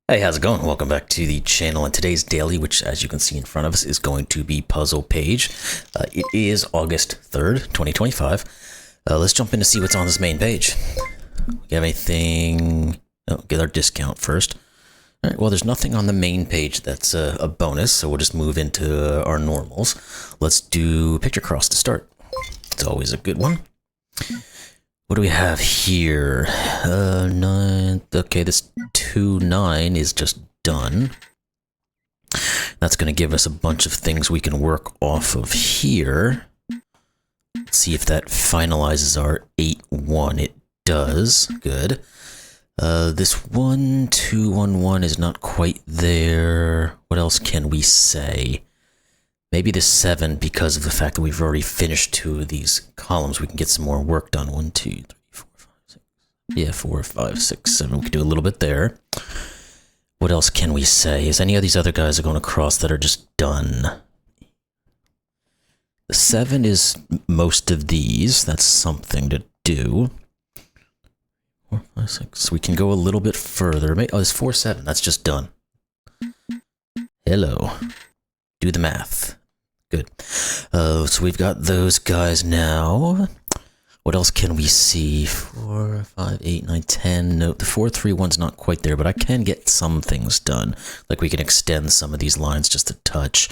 Hey, how's it going? Welcome back to the channel, and today's daily, which as you can see in front of us, is going to be Puzzle Page. It is August 3rd, 2025. Let's jump in to see what's on this main page. We have anything... Oh, get our discount first. Alright, well, there's nothing on the main page that's a bonus, so we'll just move into our normals. Let's do Picture Cross to start. It's always a good one. What do we have here? 9. Okay, this 2-9 is just done. That's going to give us a bunch of things we can work off of here. Let's see if that finalizes our 8-1. It does. Good. This 1-2-1-1 is not quite there. What else can we say? Maybe the 7, because of the fact that we've already finished 2 of these columns, we can get some more work done. 1, 2, 3, 4, 5, 6. Yeah, 4, 5, 6, 7. We can do a little bit there. What else can we say? Is any of these other guys are going across that are just done? The 7 is most of these. That's something to do. 4, 5, 6. We can go a little bit further. Oh, it's 4, 7. That's just done. Hello. Do the math. Good. So we've got those guys now. What else can we see? 4, 5, 8, 9, 10. No, the 4, 3, 1's not quite there, but I can get some things done. Like we can extend some of these lines just a touch.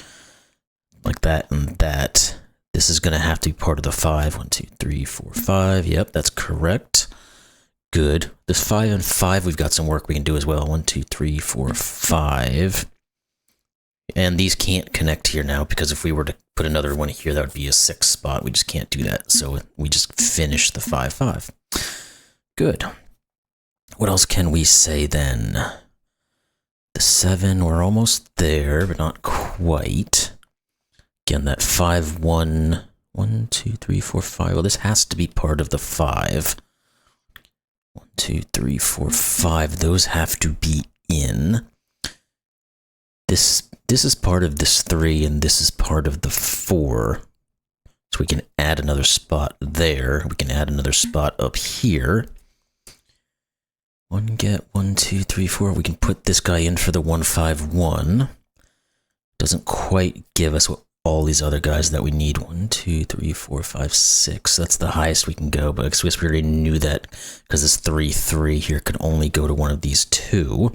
Like that and that. This is going to have to be part of the 5. 1, 2, 3, 4, 5. Yep, that's correct. Good. This 5 and 5, we've got some work we can do as well. 1, 2, 3, 4, 5. And these can't connect here now, because if we were to put another one here, that would be a 6 spot. We just can't do that. So we just finish the 5, 5. Good. What else can we say then? The 7, we're almost there, but not quite. Again, that 5, 1, 1, 2, 3, 4, 5. Well, this has to be part of the 5. 1, 2, 3, 4, 5. Those have to be in. This is part of this 3, and this is part of the 4. So we can add another spot there. We can add another spot up here. 1 get 1, 2, 3, 4. We can put this guy in for the 1, 5, 1. Doesn't quite give us all these other guys that we need. 1, 2, 3, 4, 5, 6. That's the highest we can go, but I guess we already knew that, because this 3, 3 here could only go to one of these 2.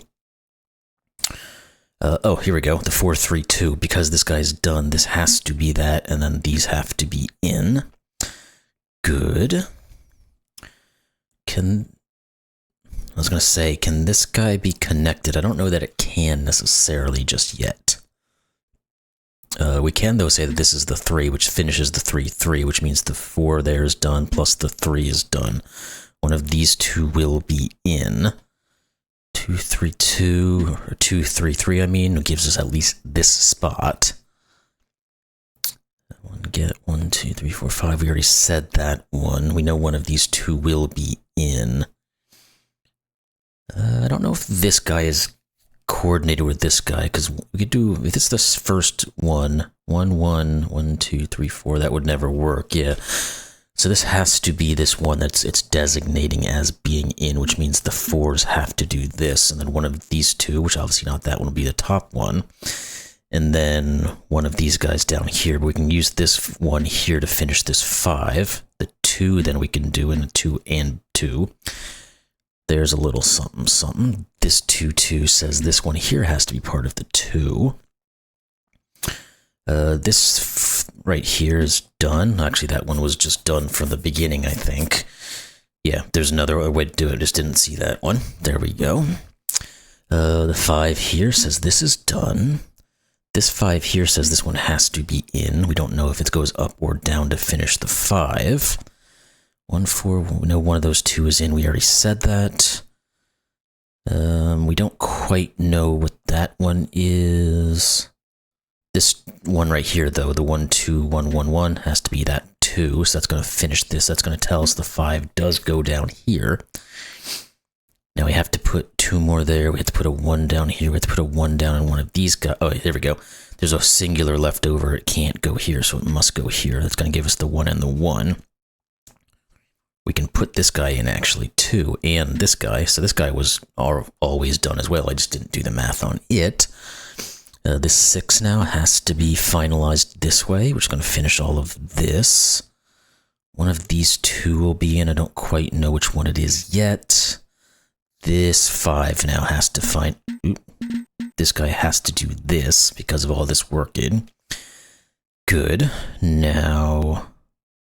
Oh, here we go. The 4, 3, 2. Because this guy's done, this has to be that, and then these have to be in. Good. I was going to say, can this guy be connected? I don't know that it can necessarily just yet. We can, though, say that this is the 3, which finishes the 3, 3, which means the 4 there is done, plus the 3 is done. One of these 2 will be in. 2, 3, 2, or 2, 3, 3, I mean, gives us at least this spot. 1 get 1, 2, 3, 4, 5. We already said that one. We know one of these 2 will be in. I don't know if this guy is coordinated with this guy, because we could do, if it's this first one, 1, 1, 1, 2, 3, 4, that would never work, yeah. So this has to be this one that's it's designating as being in, which means the 4s have to do this, and then one of these 2, which obviously not that one, will be the top one, and then one of these guys down here. But we can use this one here to finish this 5. The 2 then we can do in a 2 and 2. There's a little something something. This 2, 2 says this one here has to be part of the 2. This right here is done. Actually, that one was just done from the beginning, I think. Yeah, there's another way to do it. I just didn't see that one. There we go. The 5 here says this is done. This 5 here says this one has to be in. We don't know if it goes up or down to finish the 5. 1, 4, we know one of those 2 is in. We already said that. We don't quite know what that one is. This one right here, though, the 1, 2, 1, 1, 1, has to be that 2, so that's going to finish this. That's going to tell us the 5 does go down here. Now we have to put 2 more there. We have to put a 1 down here. We have to put a 1 down in one of these guys. Oh, there we go. There's a singular left over. It can't go here, so it must go here. That's going to give us the 1 and the 1. We can put this guy in actually too, and this guy. So this guy was always done as well. I just didn't do the math on it. This 6 now has to be finalized this way, which is going to finish all of this. One of these 2 will be in. I don't quite know which one it is yet. This 5 now has to find... This guy has to do this because of all this work in. Good. Now,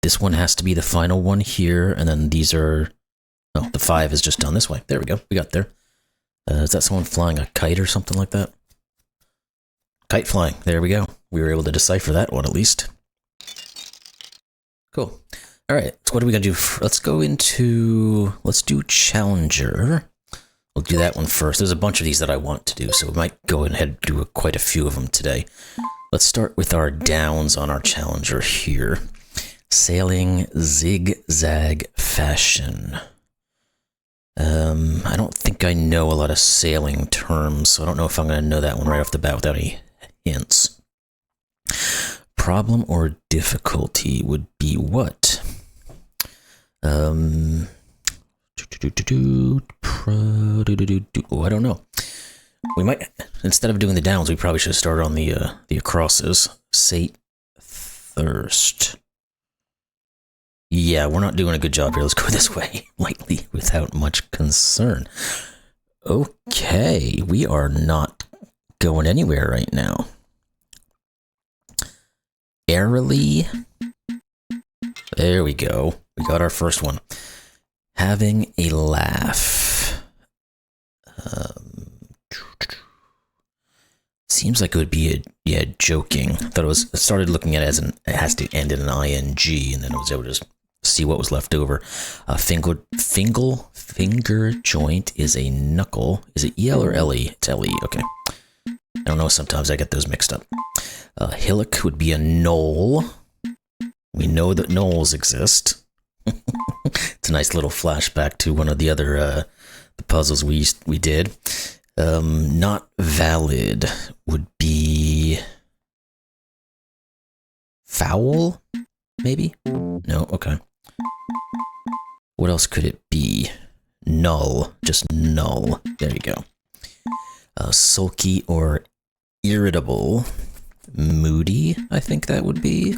this one has to be the final one here, and then these are... Oh, the 5 is just done this way. There we go. We got there. Is that someone flying a kite or something like that? Kite flying. There we go. We were able to decipher that one at least. Cool. All right. So what are we going to do? Let's go into... Let's do Challenger. We'll do that one first. There's a bunch of these that I want to do, so we might go ahead and do quite a few of them today. Let's start with our downs on our Challenger here. Sailing zigzag fashion. I don't think I know a lot of sailing terms, so I don't know if I'm going to know that one right off the bat without any hints. Problem or difficulty would be what? Oh, I don't know. We might, instead of doing the downs, we probably should start on the acrosses. Sate thirst. Yeah, we're not doing a good job here. Let's go this way, lightly, without much concern. Okay, we are not going anywhere right now. Airily. There we go. We got our first one. Having a laugh. Seems like it would be joking. I thought I started looking at it as it has to end in an ing, and then I was able to just see what was left over. Finger joint is a knuckle. Is it EL or LE? It's LE. Okay. I don't know. Sometimes I get those mixed up. Hillock would be a knoll. We know that knolls exist. It's a nice little flashback to one of the other the puzzles we did. Not valid would be foul, maybe? No, okay. What else could it be? Null, just null. There you go. Sulky or irritable. Moody, I think that would be.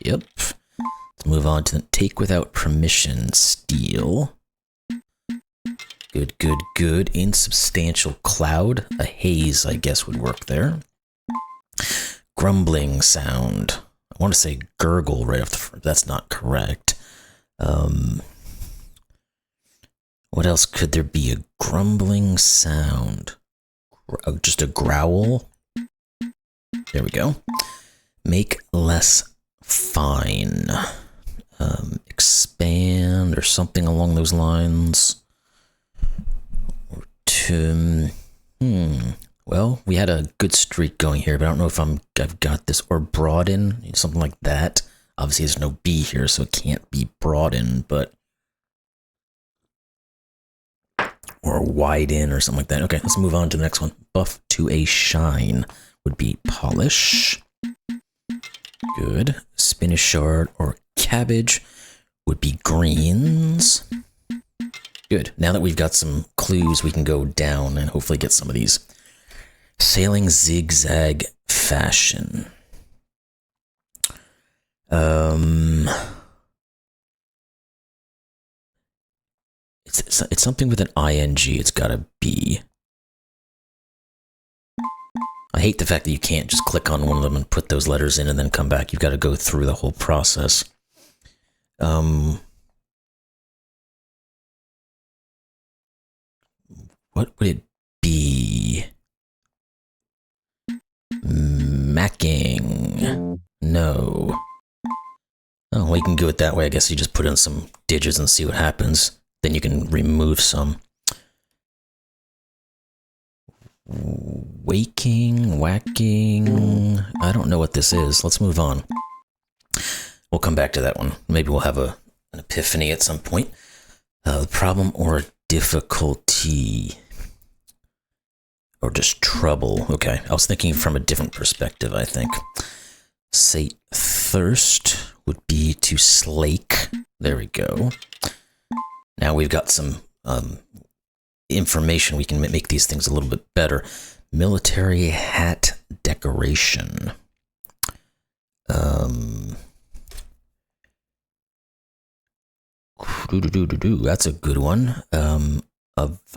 Yep. Let's move on to the take without permission. Steal. Good, good, good. Insubstantial cloud. A haze, I guess, would work there. Grumbling sound. I want to say gurgle right off the front. That's not correct. What else could there be? A grumbling sound. Just a growl. There we go. Make less fine. Expand or something along those lines. Or to... Well, we had a good streak going here, but I don't know if I've got this. Or broaden, something like that. Obviously, there's no B here, so it can't be broaden, but... Or widen or something like that. Okay, let's move on to the next one. Buff to a shine would be polish. Good. Spinach shard or cabbage would be greens. Good. Now that we've got some clues, we can go down and hopefully get some of these. Sailing zigzag fashion. It's something with an ing. It's gotta be. I hate the fact that you can't just click on one of them and put those letters in and then come back. You've got to go through the whole process. What would it be? Macking. No. Oh, well, you can do it that way. I guess you just put in some digits and see what happens. Then you can remove some. Waking, whacking. I don't know what this is. Let's move on. We'll come back to that one. Maybe we'll have an epiphany at some point. Problem or difficulty. Or just trouble. Okay, I was thinking from a different perspective, I think. Sate thirst would be to slake. There we go. now we've got some information. We can make these things a little bit better. Military hat decoration. That's a good one. I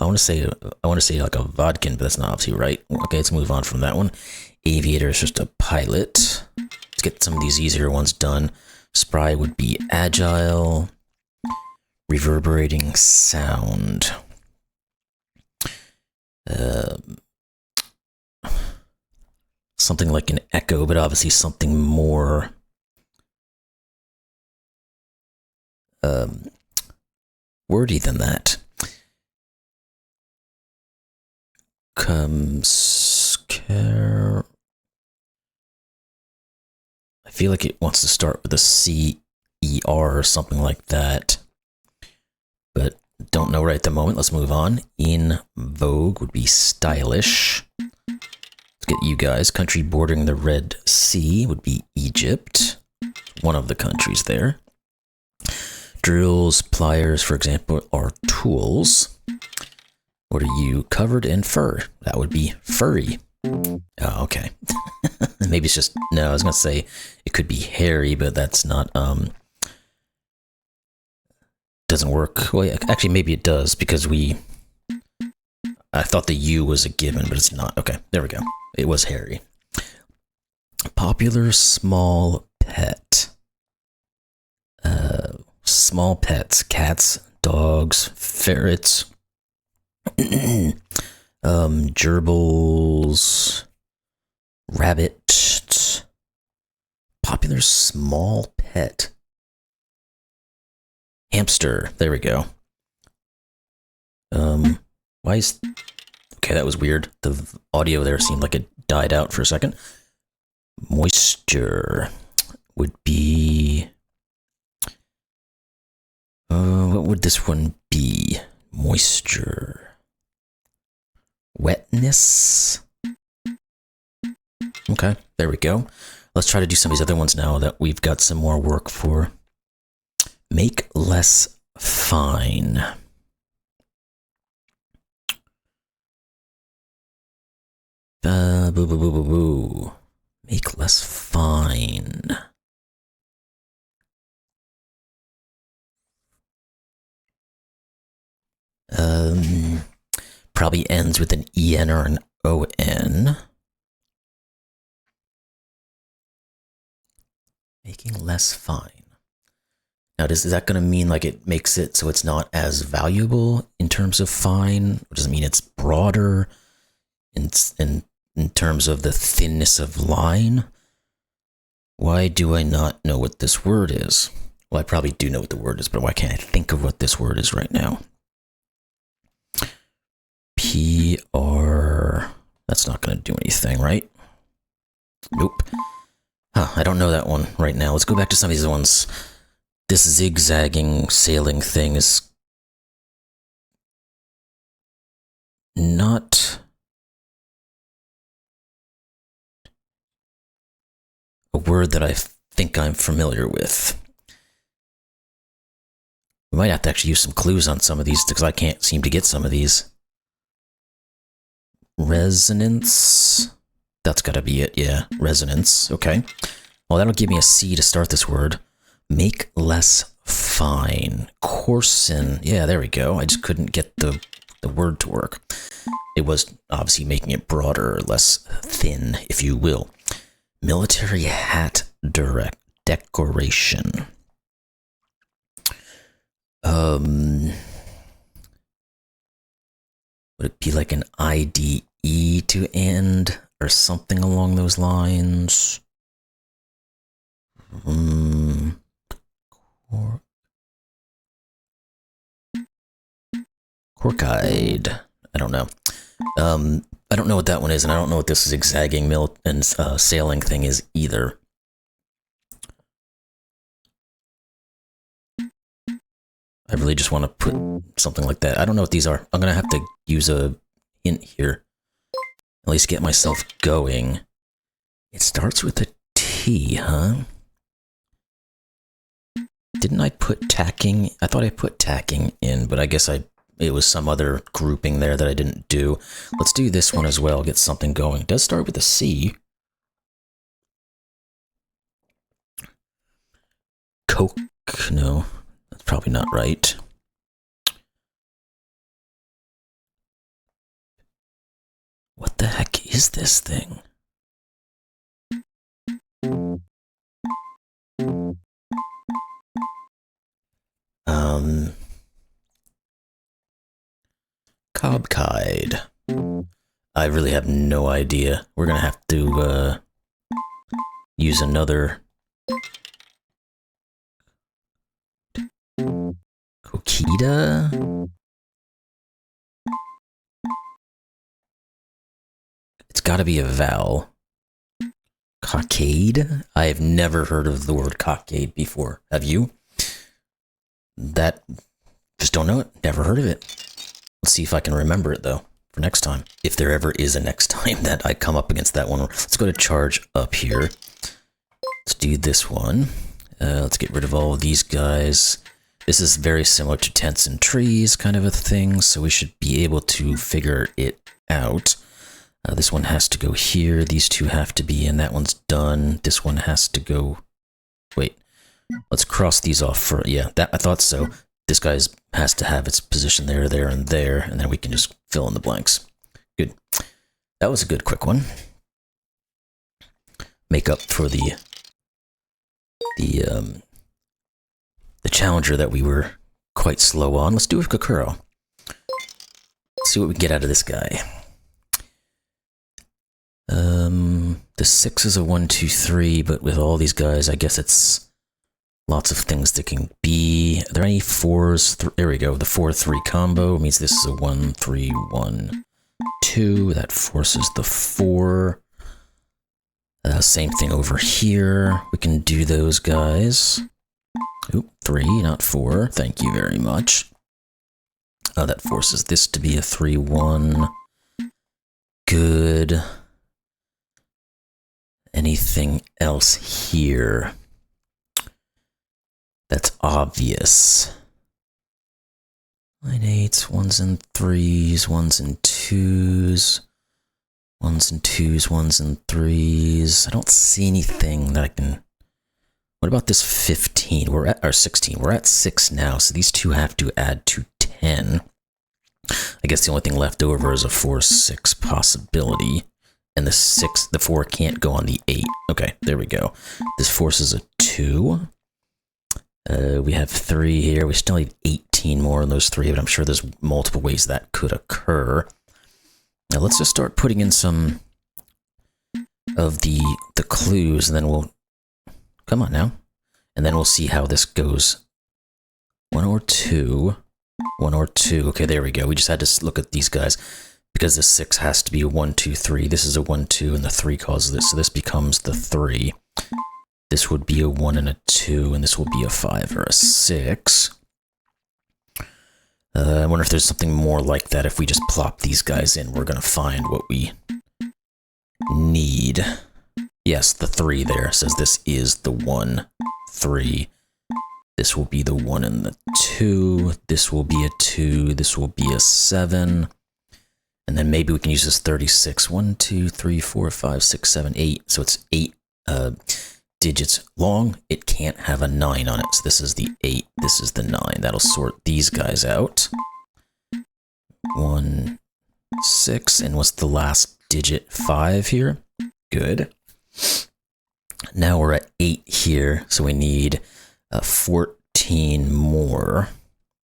want to say like a vodkin, but that's not obviously right. Okay, let's move on from that one. Aviator is just a pilot. Let's get some of these easier ones done. Spry would be agile. Reverberating sound. Something like an echo, but obviously something more wordy than that. I feel like it wants to start with a C-E-R or something like that, but don't know right at the moment. Let's move on. In vogue would be stylish. Let's get you guys. Country bordering the Red Sea would be Egypt. One of the countries there. Drills, pliers, for example, are tools. What are you? Covered in fur. That would be furry. Oh, okay. Maybe it's just, no, I was going to say it could be hairy, but that's not, doesn't work. Well, yeah, actually, maybe it does because I thought the U was a given, but it's not. Okay, there we go. It was hairy. Popular small pet. Small pets, cats, dogs, ferrets, gerbils, rabbit. Popular small pet. Hamster. There we go. Why is... Okay, that was weird. The audio there seemed like it died out for a second. Moisture would be... what would this one be? Moisture. Wetness. Okay, there we go. Let's try to do some of these other ones now that we've got some more work for. Make less fine. Boo boo boo boo boo. Make less fine. Probably ends with an EN or an ON. Making less fine. Now, is that going to mean like it makes it so it's not as valuable in terms of fine? Or does it mean it's broader in terms of the thinness of line? Why do I not know what this word is? Well, I probably do know what the word is, but why can't I think of what this word is right now? PR. That's not going to do anything, right? Nope. Huh, I don't know that one right now. Let's go back to some of these ones. This zigzagging sailing thing is not a word that I think I'm familiar with. We might have to actually use some clues on some of these because I can't seem to get some of these. Resonance. That's gotta be it, yeah. Resonance, okay. Well, that'll give me a C to start this word. Make less fine. Coarsen. Yeah, there we go. I just couldn't get the word to work. It was obviously making it broader or less thin, if you will. Military hat decoration. Would it be like an IDE to end or something along those lines? Cork-eyed. I don't know. I don't know what that one is, and I don't know what this zigzagging and sailing thing is either. I really just want to put something like that. I don't know what these are. I'm going to have to use a hint here. At least get myself going. It starts with a T, huh? Didn't I put tacking? I thought I put tacking in, but I guess it was some other grouping there that I didn't do. Let's do this one as well, get something going. It does start with a C. Coke, no, that's probably not right. What the heck is this thing? Cobkide. I really have no idea. We're gonna have to use another Kokita. It's got to be a vowel. Cockade? I have never heard of the word cockade before. Have you? That, just don't know it. Never heard of it. Let's see if I can remember it, though, for next time. If there ever is a next time that I come up against that one. Let's go to charge up here. Let's do this one. Let's get rid of all of these guys. This is very similar to tents and trees kind of a thing, so we should be able to figure it out. This one has to go here. These two have to be in. That one's done. This one has to go... Wait. Let's cross these off for... Yeah, that I thought so. This guy has to have its position there, there, and there, and then we can just fill in the blanks. Good. That was a good quick one. Make up for the challenger that we were quite slow on. Let's do a Kokoro. Let's see what we can get out of this guy. The 6 is a 1, 2, 3, but with all these guys, I guess it's lots of things that can be. Are there any 4s? There we go. The 4-3 combo means this is a 1, 3, 1, 2. That forces the 4. Same thing over here. We can do those guys. Oop, 3, not 4. Thank you very much. That forces this to be a 3, 1. Good. Anything else here that's obvious? 9, 8s, 1s and 3s, 1s and 2s, 1s and 2s, 1s and 3s. I don't see anything that I can... What about this 15? We're at, or 16. We're at 6 now, so these two have to add to 10. I guess the only thing left over is a 4-6 possibility. And the 4 can't go on the 8. Okay, there we go. This forces a 2. We have 3 here. We still need 18 more in those 3, but I'm sure there's multiple ways that could occur. Now let's just start putting in some of the clues, and then we'll... Come on now. And then we'll see how this goes. 1 or 2. 1 or 2. Okay, there we go. We just had to look at these guys. Because the 6 has to be a 1, 2, 3. This is a 1, 2, and the 3 causes this. So this becomes the 3. This would be a 1 and a 2, and this will be a 5 or a 6. I wonder if there's something more like that. If we just plop these guys in, we're going to find what we need. Yes, the 3 there says this is the 1, 3. This will be the 1 and the 2. This will be a 2. This will be a 7. And then maybe we can use this 36. 1, 2, 3, 4, 5, 6, 7, 8. So it's 8 digits long. It can't have a 9 on it. So this is the 8. This is the 9. That'll sort these guys out. 1, 6. And what's the last digit? 5 here. Good. Now we're at 8 here. So we need 14 more.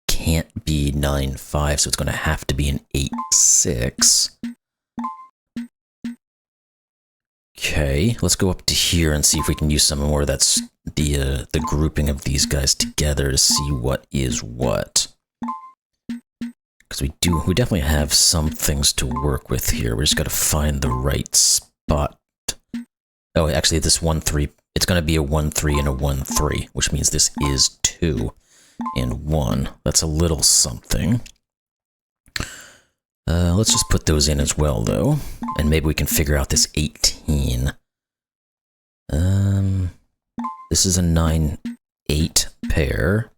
Can't be 9, 5, so it's going to have to be an 8, 6. Okay, let's go up to here and see if we can use some more. That's the grouping of these guys together to see what is what. Because we definitely have some things to work with here. We just got to find the right spot. Oh, actually, this 1, 3. It's going to be a 1, 3 and a 1, 3, which means this is 2. And 1. That's a little something. Let's just put those in as well, though. And maybe we can figure out this 18. This is a 9. 8 pair.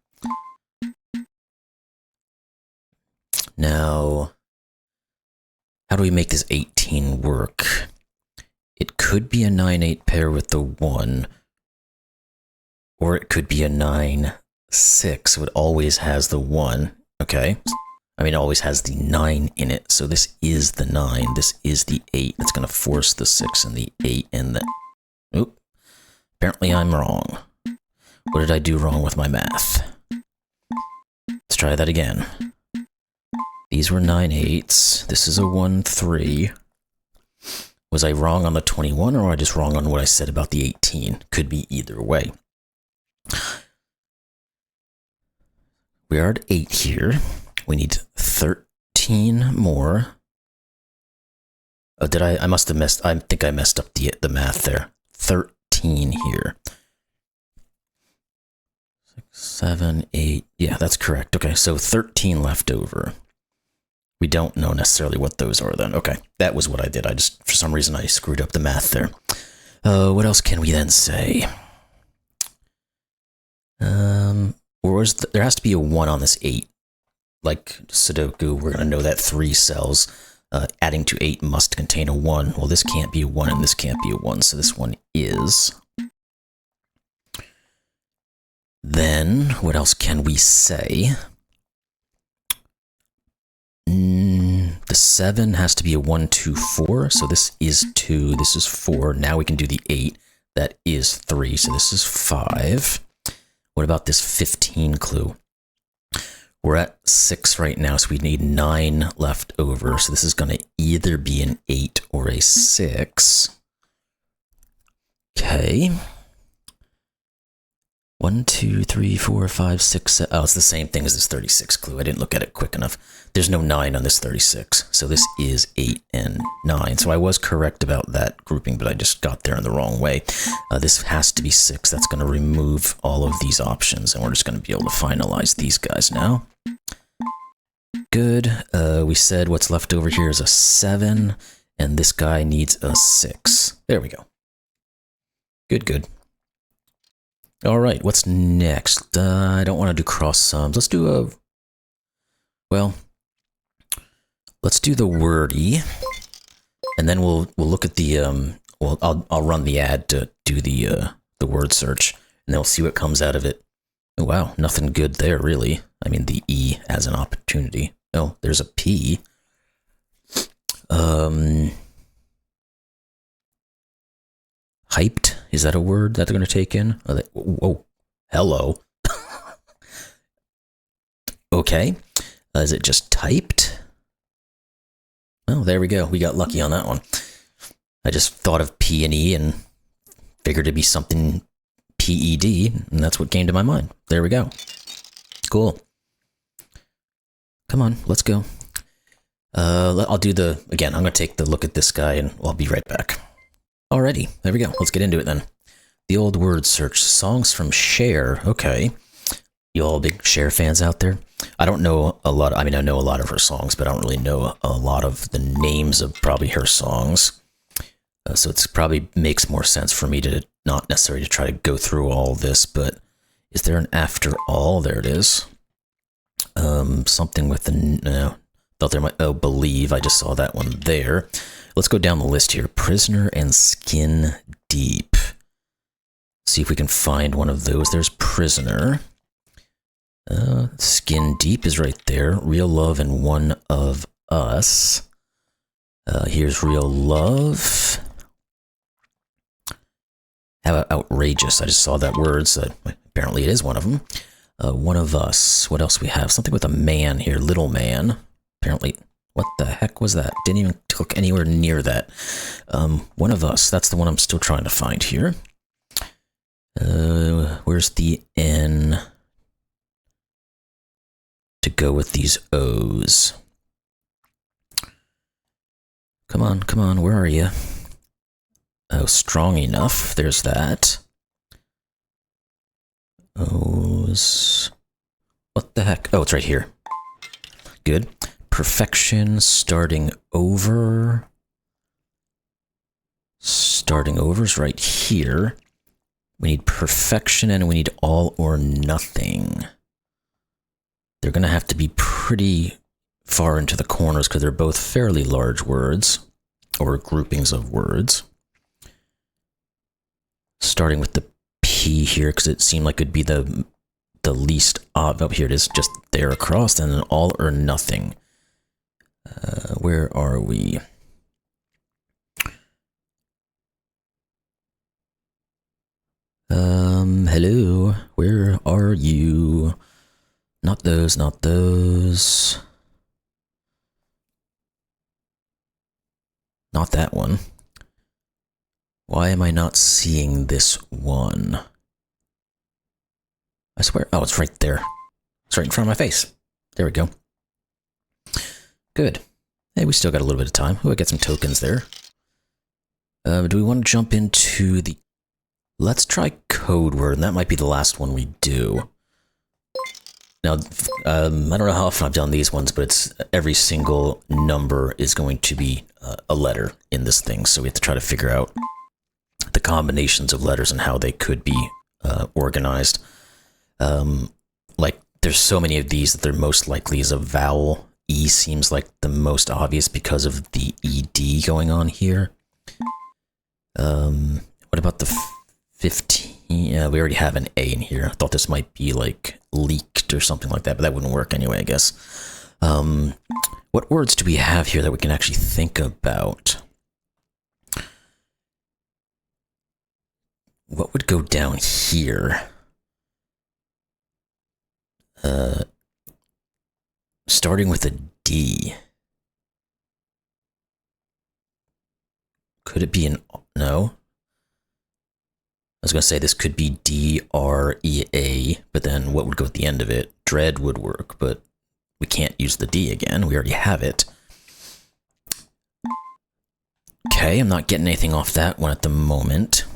Now, how do we make this 18 work? It could be a 9-8 pair with the 1, or it could be a 9-6, so it always has the 1, okay? I mean, it always has the 9 in it, so this is the 9, this is the 8. It's going to force the 6 and the 8 and the... Oop. Apparently I'm wrong. What did I do wrong with my math? Let's try that again. These were 9-8s. This is a 1-3. Was I wrong on the 21, or was I just wrong on what I said about the 18? Could be either way. We are at 8 here. We need 13 more. Oh, did I must have messed... I think I messed up the math there. 13 here. 6, 7, 8. Yeah, that's correct. Okay, so 13 left over. We don't know necessarily what those are then. Okay, that was what I did. I just, for some reason, I screwed up the math there. What else can we then say? There has to be a 1 on this 8. Like Sudoku, we're going to know that 3 cells adding to 8 must contain a 1. Well, this can't be a 1 and this can't be a 1, so this one is. Then, what else can we say? The 7 has to be a 1, 2, 4, so this is 2, this is 4. Now we can do the 8. That is 3, so this is 5. What about this 15 clue? We're at 6 right now, so we need 9 left over. So this is going to either be an 8 or a 6. Okay. 1, 2, 3, 4, 5, 6, 7. Oh, it's the same thing as this 36 clue. I didn't look at it quick enough. There's no 9 on this 36. So this is 8 and 9. So I was correct about that grouping, but I just got there in the wrong way. This has to be 6. That's going to remove all of these options, and we're just going to be able to finalize these guys now. Good. We said what's left over here is a 7, and this guy needs a 6. There we go. Good, good. All right, what's next? I don't want to do cross sums. Let's do let's do the wordy, and then we'll look at the well, I'll run the ad to do the word search, and then we'll see what comes out of it. Oh, wow, nothing good there, really. I mean, the E has an opportunity. Oh, there's a P. Hyped? Is that a word that they're going to take in? Whoa, hello. Okay. Is it just typed? Oh, there we go. We got lucky on that one. I just thought of P and E and figured it'd be something P-E-D, and that's what came to my mind. There we go. Cool. Come on, let's go. I'll do again, I'm going to take the look at this guy, and I'll be right back. Alrighty, there we go. Let's get into it then. The old word search. Songs from Cher. Okay. You all big Cher fans out there? I don't know a lot. I mean, I know a lot of her songs, but I don't really know a lot of the names of probably her songs. So it's probably makes more sense for me to not necessarily to try to go through all this, but is there an after all? There it is. Something with the, no, thought there might, oh, believe. I just saw that one there. Let's go down the list here. Prisoner and Skin Deep. See if we can find one of those. There's Prisoner. Skin Deep is right there. Real Love and One of Us. Here's Real Love. How about Outrageous? I just saw that word, so apparently it is one of them. One of Us. What else we have? Something with a man here. Little Man. Apparently, what the heck was that? Didn't even look anywhere near that. One of Us. That's the one I'm still trying to find here. Where's the N to go with these O's? Come on, where are you? Oh, Strong Enough. There's that. O's. What the heck? Oh, it's right here. Good. Perfection. Starting Over. Starting Over's right here. We need perfection and we need all or nothing. They're going to have to be pretty far into the corners because they're both fairly large words or groupings of words. Starting with the P here because it seemed like it'd be the least obvious. Oh, here it is, just there across, and then all or nothing. Where are we? Hello, where are you? Not those, not those. Not that one. Why am I not seeing this one? I swear, oh, it's right there. It's right in front of my face. There we go. Good. Hey, we still got a little bit of time. Oh, I got some tokens there. Do we want to jump into the... Let's try code word, and that might be the last one we do. Now, I don't know how often I've done these ones, but it's every single number is going to be a letter in this thing, so we have to try to figure out the combinations of letters and how they could be organized. Like, there's so many of these that they're most likely is a vowel. E seems like the most obvious because of the ED going on here. What about the 15? Yeah, we already have an A in here. I thought this might be like leaked or something like that, but that wouldn't work anyway, I guess. What words do we have here that we can actually think about? What would go down here? Starting with a D. Could it be an... No? I was going to say this could be D-R-E-A, but then what would go at the end of it? Dread would work, but we can't use the D again. We already have it. Okay, I'm not getting anything off that one at the moment.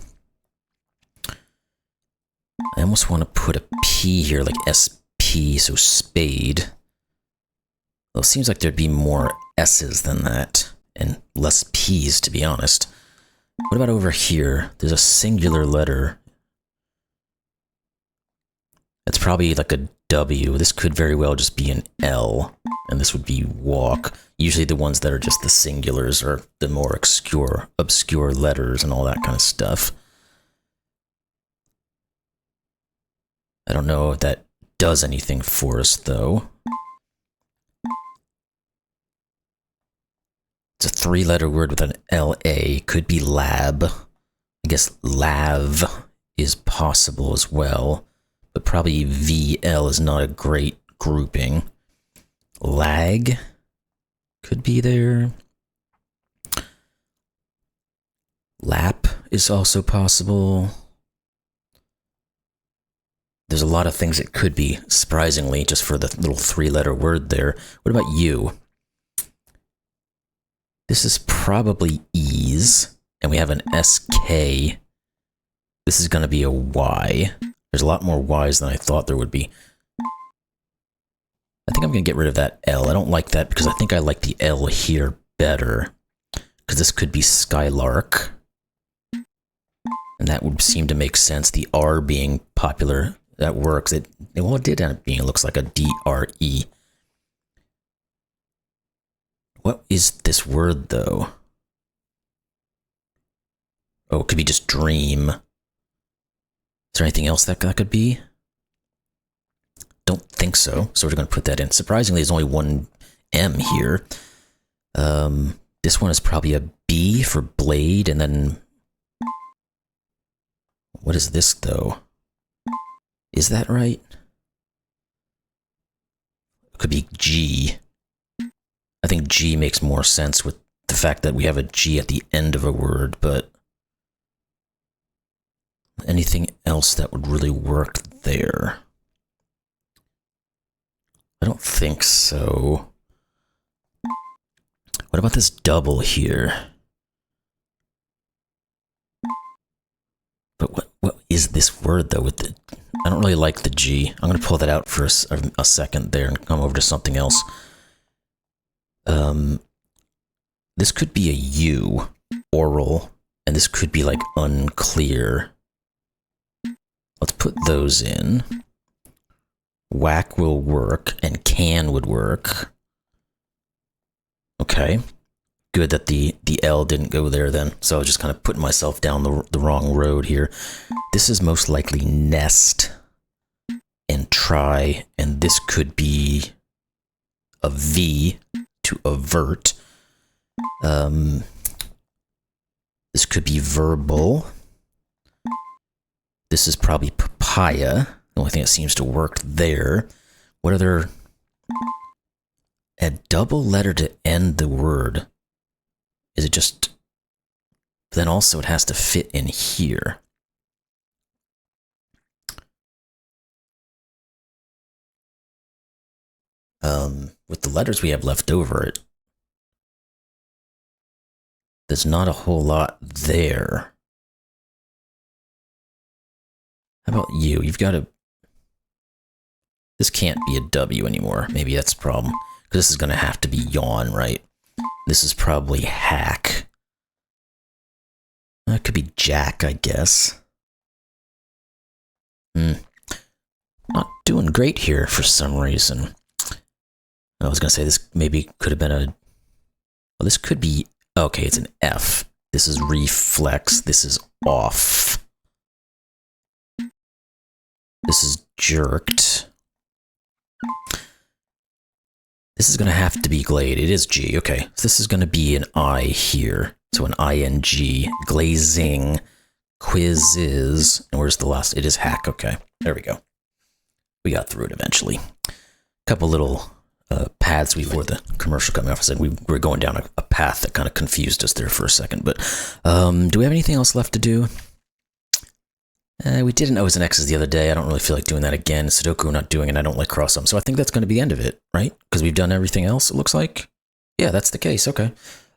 I almost want to put a P here, like S-P, so spade. Well, it seems like there'd be more S's than that, and less P's, to be honest. What about over here? There's a singular letter. It's probably like a W. This could very well just be an L, and this would be walk. Usually the ones that are just the singulars are the more obscure letters and all that kind of stuff. I don't know if that does anything for us, though. It's a three-letter word with an L-A. Could be lab. I guess lav is possible as well, but probably VL is not a great grouping. Lag could be there. Lap is also possible. There's a lot of things it could be, surprisingly, just for the little three-letter word there. What about you? This is probably ease, and we have an SK. This is going to be a Y. There's a lot more Ys than I thought there would be. I think I'm going to get rid of that L. I don't like that because I think I like the L here better. Because this could be Skylark. And that would seem to make sense. The R being popular, that works. Well, it did end up being, it looks like a D-R-E. What is this word, though? Oh, it could be just dream. Is there anything else that could be? Don't think so. So we're going to put that in. Surprisingly, there's only one M here. This one is probably a B for blade, and then... What is this, though? Is that right? It could be G. I think G makes more sense with the fact that we have a G at the end of a word, but anything else that would really work there? I don't think so. What about this double here? But what is this word, though? With the, I don't really like the G. I'm going to pull that out for a second there and come over to something else. This could be a U, oral, and this could be like unclear. Let's put those in. Whack will work, and can would work. Okay. Good that the L didn't go there then. So I was just kind of putting myself down the wrong road here. This is most likely nest and try, and this could be a V to avert. This could be verbal. This is probably papaya. The only thing that seems to work there. What other... A double letter to end the word. Is it just... Then also it has to fit in here. With the letters we have left over, there's not a whole lot there. How about you? You've got to... This can't be a W anymore. Maybe that's the problem. Because this is going to have to be yawn, right? This is probably hack. That could be jack, I guess. Not doing great here for some reason. I was going to say this maybe could have been a... Well, this could be... Okay, it's an F. This is reflex. This is off. This is jerked. This is going to have to be glade. It is G. Okay, so this is going to be an I here. So an ING. Glazing. Quizzes. And where's the last? It is hack. Okay, there we go. We got through it eventually. Couple little paths before the commercial coming off. I said we were going down a path that kind of confused us there for a second. But do we have anything else left to do? We did an O's and X's the other day. I don't really feel like doing that again. Sudoku, we're not doing it. I don't like cross-sum. So I think that's going to be the end of it, right? Because we've done everything else, it looks like. Yeah, that's the case. Okay.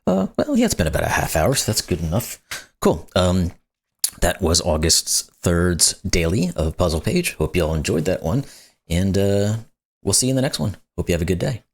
Well, yeah, it's been about a half hour, so that's good enough. Cool. That was August 3rd's daily of Puzzle Page. Hope you all enjoyed that one. And we'll see you in the next one. Hope you have a good day.